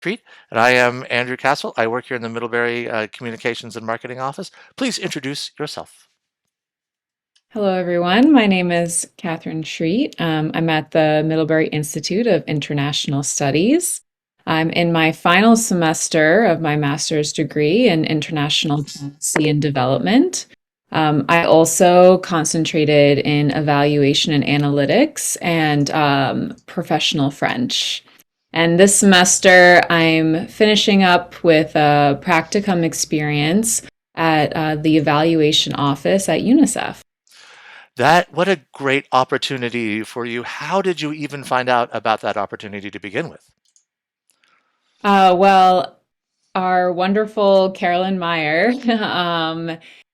Treat, and I am Andrew Castle. I work here in the Middlebury Communications and Marketing Office. Please introduce yourself. Hello, everyone. My name is Katherine Treat. I'm at the Middlebury Institute of International Studies. I'm in my final semester of my master's degree in international policy and development. I also concentrated in evaluation and analytics and professional French. And this semester, I'm finishing up with a practicum experience at the evaluation office at UNICEF. What a great opportunity for you. How did you even find out about that opportunity to begin with? Well, our wonderful Carolyn Meyer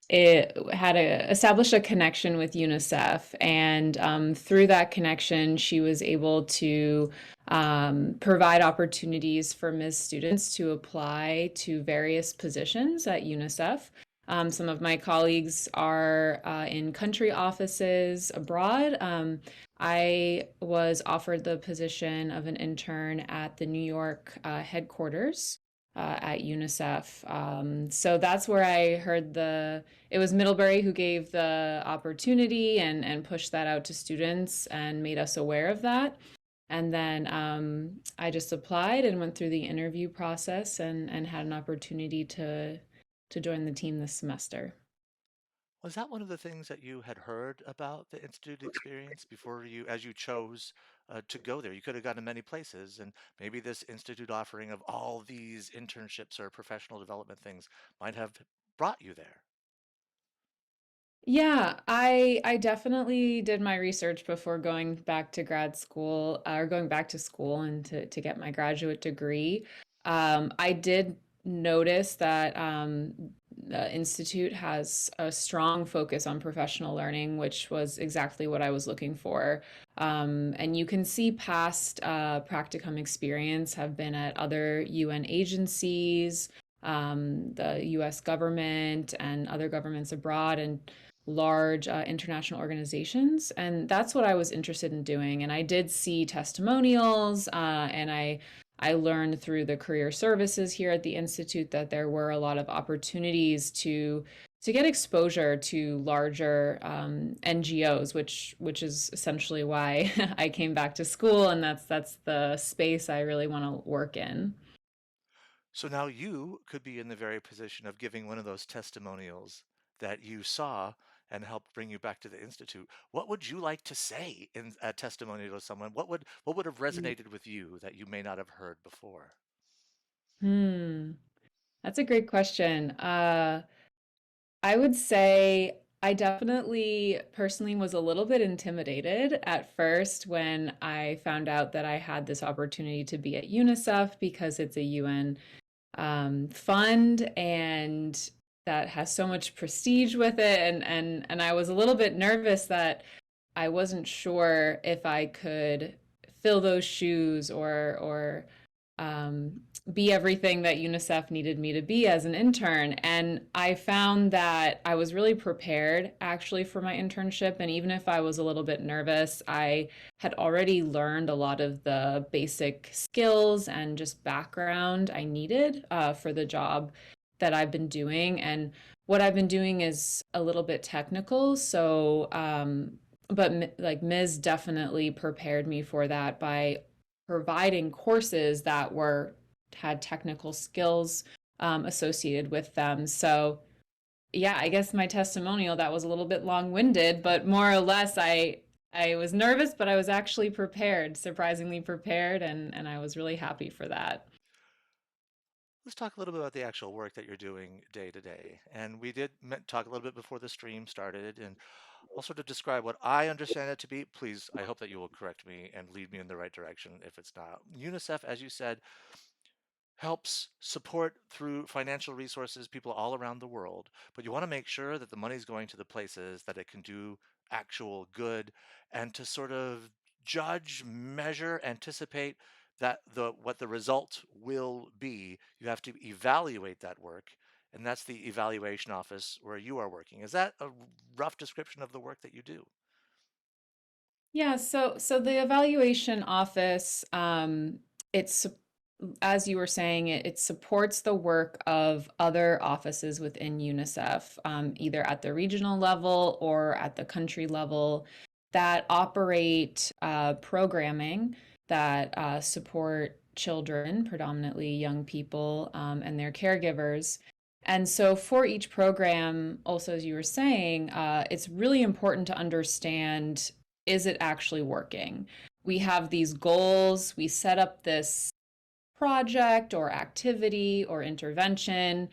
it had established a connection with UNICEF, and through that connection, she was able to provide opportunities for Ms. students to apply to various positions at UNICEF. Some of my colleagues are in country offices abroad. I was offered the position of an intern at the New York headquarters at UNICEF. So that's where I heard it was Middlebury who gave the opportunity and pushed that out to students and made us aware of that. And then I just applied and went through the interview process and had an opportunity to join the team this semester. Was that one of the things that you had heard about the Institute experience before as you chose to go there? You could have gone to many places, and maybe this Institute offering of all these internships or professional development things might have brought you there. Yeah, I definitely did my research before going back to grad school or going back to school and to get my graduate degree. I did notice that the Institute has a strong focus on professional learning, which was exactly what I was looking for. And you can see past practicum experience have been at other UN agencies, the US government, and other governments abroad. And large international organizations. And that's what I was interested in doing. And I did see testimonials, and I learned through the career services here at the Institute that there were a lot of opportunities to get exposure to larger NGOs, which is essentially why I came back to school, and that's the space I really want to work in. So now you could be in the very position of giving one of those testimonials that you saw and helped bring you back to the Institute. What would you like to say in a testimony to someone? What would have resonated with you that you may not have heard before? Hmm, that's a great question. I would say I definitely personally was a little bit intimidated at first when I found out that I had this opportunity to be at UNICEF because it's a UN fund and that has so much prestige with it, and I was a little bit nervous that I wasn't sure if I could fill those shoes or be everything that UNICEF needed me to be as an intern. And I found that I was really prepared actually for my internship. And even if I was a little bit nervous, I had already learned a lot of the basic skills and just background I needed for the job that I've been doing. And what I've been doing is a little bit technical. But like Ms. definitely prepared me for that by providing courses that were had technical skills associated with them. So yeah, I guess my testimonial that was a little bit long-winded, but more or less I was nervous, but I was actually prepared, surprisingly prepared, and I was really happy for that. Let's talk a little bit about the actual work that you're doing day to day. And we did talk a little bit before the stream started, and I'll sort of describe what I understand it to be. Please, I hope that you will correct me and lead me in the right direction if it's not. UNICEF, as you said, helps support through financial resources people all around the world, but you want to make sure that the money's going to the places that it can do actual good and to sort of judge, measure, anticipate that the what the result will be. You have to evaluate that work, and that's the evaluation office where you are working. Is that a rough description of the work that you do? Yeah, so the evaluation office, it's as you were saying, it supports the work of other offices within UNICEF, either at the regional level or at the country level, that operate programming that support children, predominantly young people, and their caregivers. And so, for each program, also as you were saying, it's really important to understand, is it actually working? We have these goals, we set up this project or activity or intervention.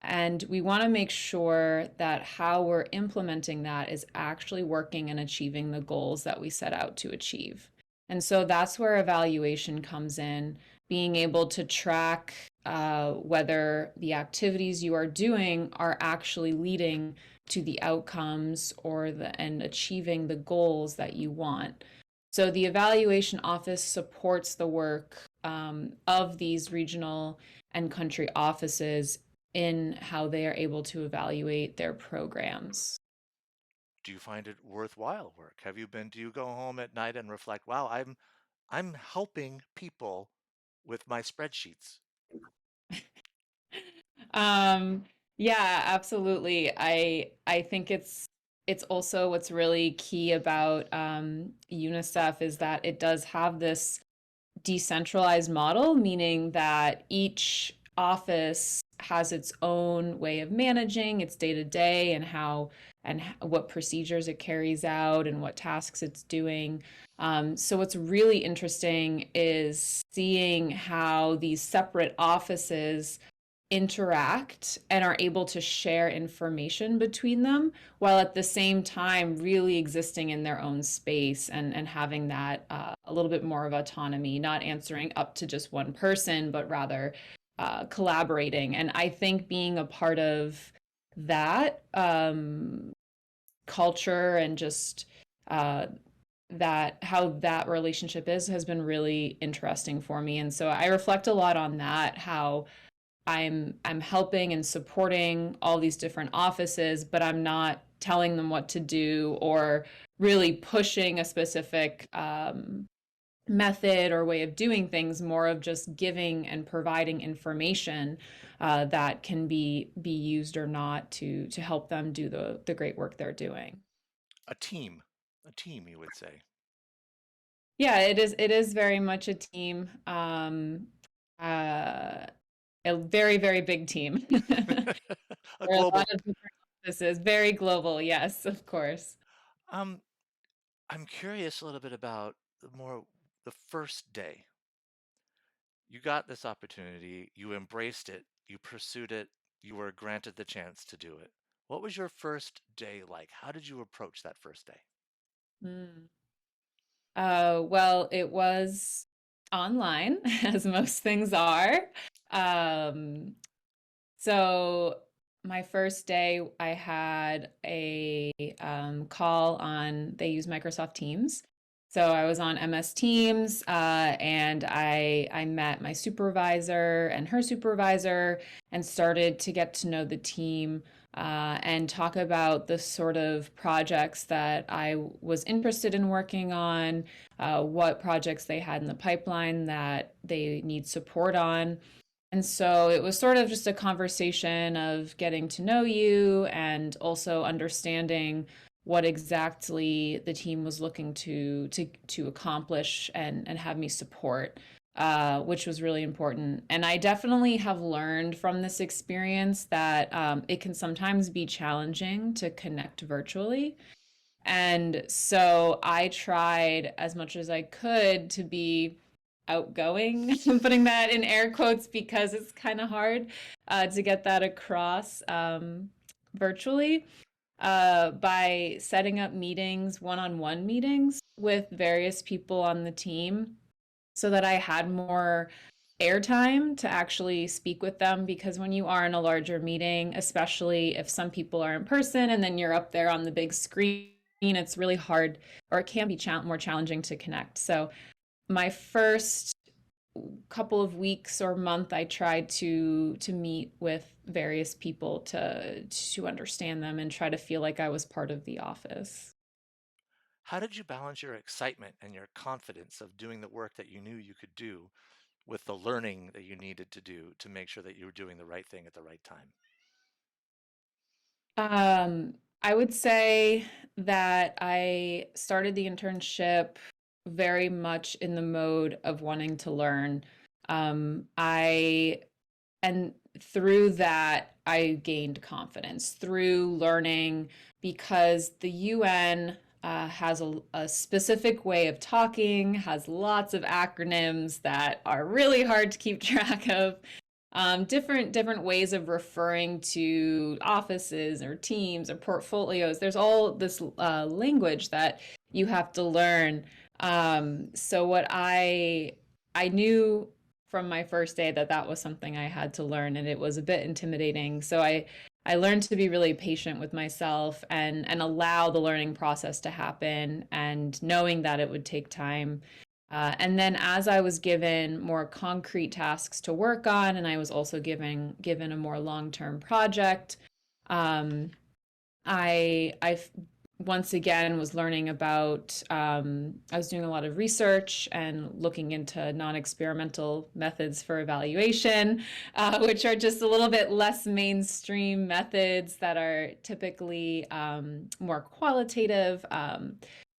And we want to make sure that how we're implementing that is actually working and achieving the goals that we set out to achieve. And so that's where evaluation comes in, being able to track whether the activities you are doing are actually leading to the outcomes and achieving the goals that you want. So the evaluation office supports the work of these regional and country offices in how they are able to evaluate their programs. Do you find it worthwhile work? Do you go home at night and reflect, wow, I'm helping people with my spreadsheets. Um, yeah, absolutely. I think it's also what's really key about UNICEF is that it does have this decentralized model, meaning that each office has its own way of managing its day to day and what procedures it carries out and what tasks it's doing. So what's really interesting is seeing how these separate offices interact and are able to share information between them while at the same time really existing in their own space and having that a little bit more of autonomy, not answering up to just one person, but rather collaborating. And I think being a part of that culture and just uh, that how that relationship is has been really interesting for me. And so I reflect a lot on that, how I'm helping and supporting all these different offices, but I'm not telling them what to do or really pushing a specific method or way of doing things, more of just giving and providing information that can be used or not to help them do the great work they're doing. A team, a team, you would say. Yeah, it is very much a team. Uh, a very, very big team. A There are a lot global. of different offices, very global, yes, of course. Um, I'm curious a little bit about the first day. You got this opportunity, you embraced it, you pursued it, you were granted the chance to do it. What was your first day like? How did you approach that first day? Mm. Well, it was online, as most things are. Um, So my first day, I had a call on, they use Microsoft Teams. So I was on MS Teams, and I met my supervisor and her supervisor and started to get to know the team and talk about the sort of projects that I was interested in working on, what projects they had in the pipeline that they need support on. And so it was sort of just a conversation of getting to know you and also understanding what exactly the team was looking to accomplish and have me support, which was really important. And I definitely have learned from this experience that it can sometimes be challenging to connect virtually. And so I tried as much as I could to be outgoing. I'm putting that in air quotes because it's kind of hard to get that across virtually by setting up meetings, one on one meetings with various people on the team so that I had more airtime to actually speak with them. Because when you are in a larger meeting, especially if some people are in person and then you're up there on the big screen, it's really hard, or it can be more challenging to connect. So my first couple of weeks or month, I tried to meet with various people to understand them and try to feel like I was part of the office. How did you balance your excitement and your confidence of doing the work that you knew you could do with the learning that you needed to do to make sure that you were doing the right thing at the right time? I would say that I started the internship very much in the mode of wanting to learn. I and through that, I gained confidence through learning because the UN has a specific way of talking, has lots of acronyms that are really hard to keep track of. Different ways of referring to offices or teams or portfolios. There's all this language that you have to learn. So what I knew from my first day that that was something I had to learn, and it was a bit intimidating. So I learned to be really patient with myself and allow the learning process to happen, and knowing that it would take time. And then as I was given more concrete tasks to work on, and I was also given a more long-term project, um, I once again was learning about, I was doing a lot of research and looking into non-experimental methods for evaluation, which are just a little bit less mainstream methods that are typically more qualitative,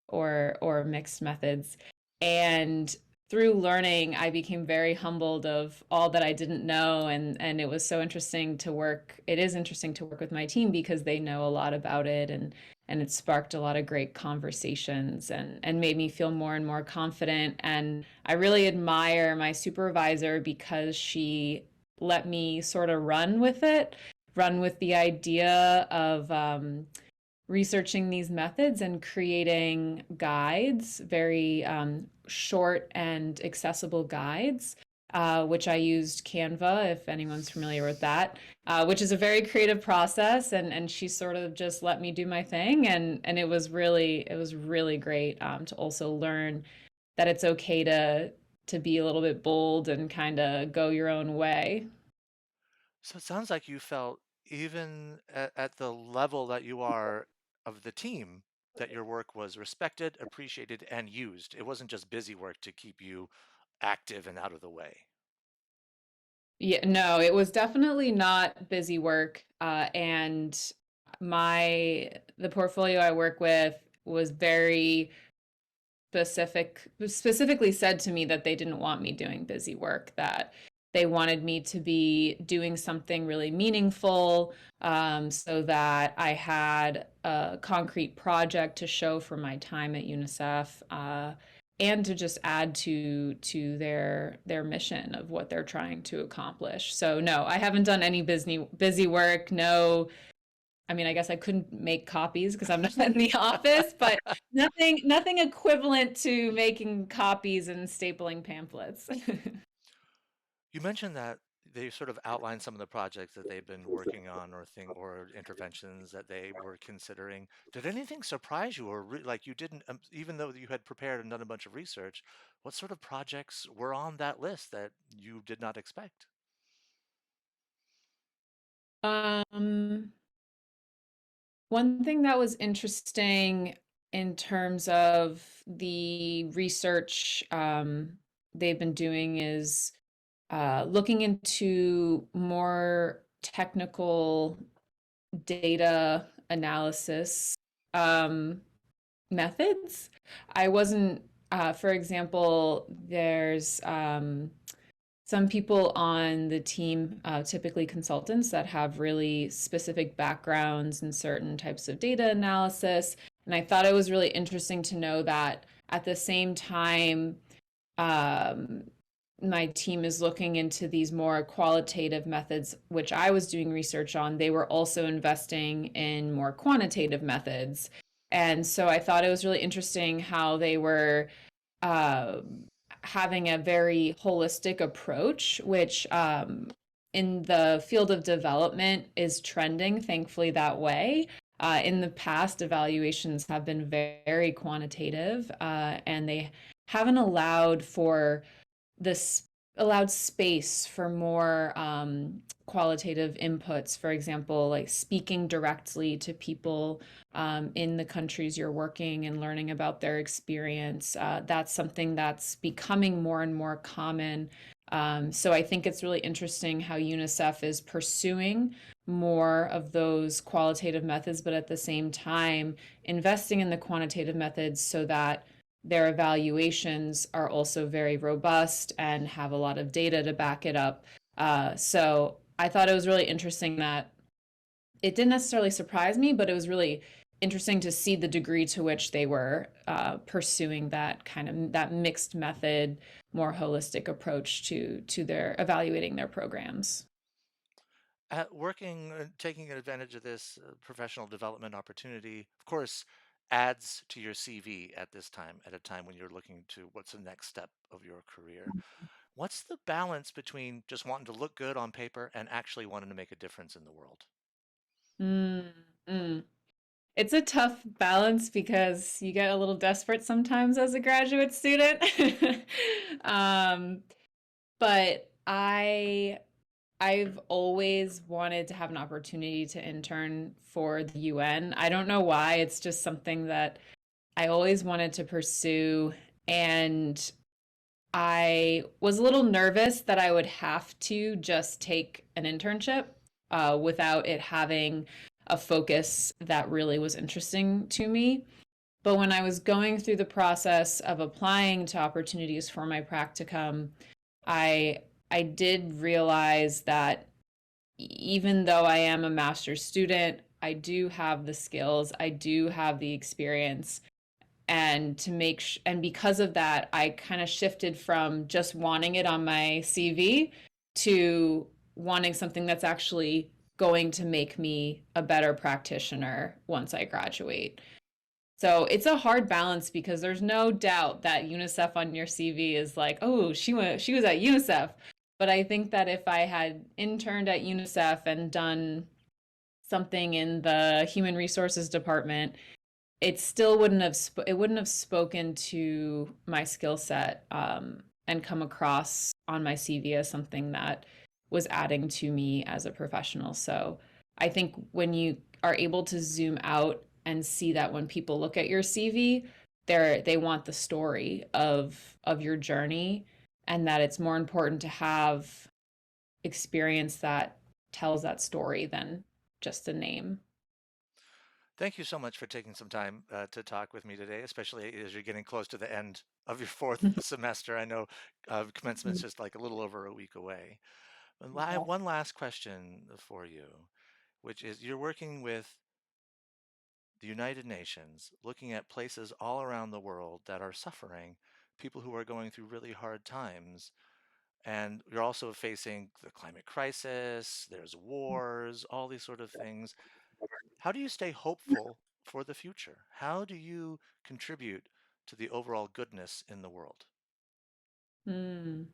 or mixed methods. And through learning, I became very humbled of all that I didn't know, and it was so interesting to work. It is interesting to work with my team because they know a lot about it, and it sparked a lot of great conversations and made me feel more and more confident. And I really admire my supervisor because she let me sort of run with it, run with the idea of researching these methods and creating guides, very short and accessible guides, which I used Canva, if anyone's familiar with that, which is a very creative process. And she sort of just let me do my thing, and it was really great to also learn that it's okay to be a little bit bold and kind of go your own way. So it sounds like you felt, even at the level that you are of the team, that your work was respected, appreciated, and used. It wasn't just busy work to keep you active and out of the way. Yeah, no, it was definitely not busy work. And the portfolio I work with was very specifically said to me that they didn't want me doing busy work, that they wanted me to be doing something really meaningful, so that I had a concrete project to show for my time at UNICEF, and to just add to their mission of what they're trying to accomplish. So no, I haven't done any busy work. No, I mean, I guess I couldn't make copies because I'm not in the office, but nothing equivalent to making copies and stapling pamphlets. You mentioned that they sort of outlined some of the projects that they've been working on, or interventions that they were considering. Did anything surprise you, or like you didn't, even though you had prepared and done a bunch of research, what sort of projects were on that list that you did not expect? Um, One thing that was interesting in terms of the research they've been doing is looking into more technical data analysis um, methods. I wasn't, for example, there's some people on the team, typically consultants, that have really specific backgrounds in certain types of data analysis. And I thought it was really interesting to know that at the same time, um, my team is looking into these more qualitative methods, which I was doing research on. They were also investing in more quantitative methods. And so I thought it was really interesting how they were uh, having a very holistic approach, which in the field of development is trending, thankfully, that way. In the past, evaluations have been very quantitative, and they haven't this allowed space for more qualitative inputs. For example, like speaking directly to people in the countries you're working and learning about their experience. That's something that's becoming more and more common. So I think it's really interesting how UNICEF is pursuing more of those qualitative methods, but at the same time, investing in the quantitative methods so that their evaluations are also very robust and have a lot of data to back it up. So I thought it was really interesting that it didn't necessarily surprise me, but it was really interesting to see the degree to which they were pursuing that kind of that mixed method, more holistic approach to their evaluating their programs. Working, taking advantage of this professional development opportunity, of course, adds to your CV at this time, at a time when you're looking to what's the next step of your career. What's the balance between just wanting to look good on paper and actually wanting to make a difference in the world? Mm, mm. It's a tough balance because you get a little desperate sometimes as a graduate student. um, but I've always wanted to have an opportunity to intern for the UN. I don't know why, it's just something that I always wanted to pursue. And I was a little nervous that I would have to just take an internship without it having a focus that really was interesting to me. But when I was going through the process of applying to opportunities for my practicum, I I did realize that even though I am a master's student, I do have the skills, I do have the experience, and and because of that, I kind of shifted from just wanting it on my CV to wanting something that's actually going to make me a better practitioner once I graduate. So it's a hard balance because there's no doubt that UNICEF on your CV is like, oh, she was at UNICEF. But I think that if I had interned at UNICEF and done something in the human resources department, it still wouldn't have spoken to my skill set and come across on my CV as something that was adding to me as a professional. So I think when you are able to zoom out and see that when people look at your CV, they want the story of your journey, and that it's more important to have experience that tells that story than just a name. Thank you so much for taking some time to talk with me today, especially as you're getting close to the end of your fourth semester. I know commencement's just like a little over a week away. But I have one last question for you, which is you're working with the United Nations, looking at places all around the world that are suffering, people who are going through really hard times. And you're also facing the climate crisis, there's wars, all these sort of things. How do you stay hopeful for the future? How do you contribute to the overall goodness in the world? Mm.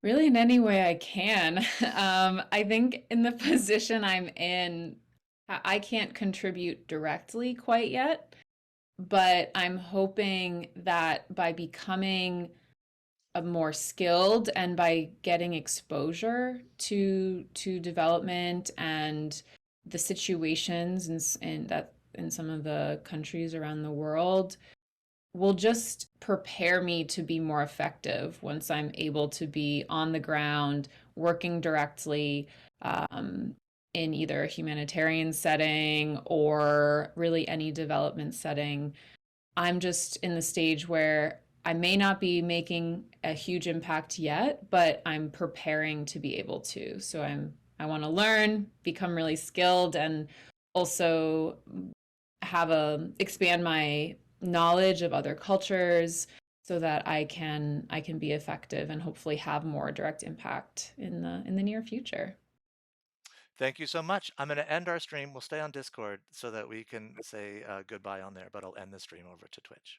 Really, in any way I can. I think in the position I'm in, I can't contribute directly quite yet, but I'm hoping that by becoming a more skilled and by getting exposure to development and the situations in some of the countries around the world, will just prepare me to be more effective once I'm able to be on the ground, working directly in either a humanitarian setting or really any development setting. I'm just in the stage where I may not be making a huge impact yet, but I'm preparing to be able to. I want to learn, become really skilled, and also have a expand my knowledge of other cultures so that I can be effective and hopefully have more direct impact in the near future. Thank you so much. I'm going to end our stream. We'll stay on Discord so that we can say goodbye on there, but I'll end the stream over to Twitch.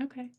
Okay.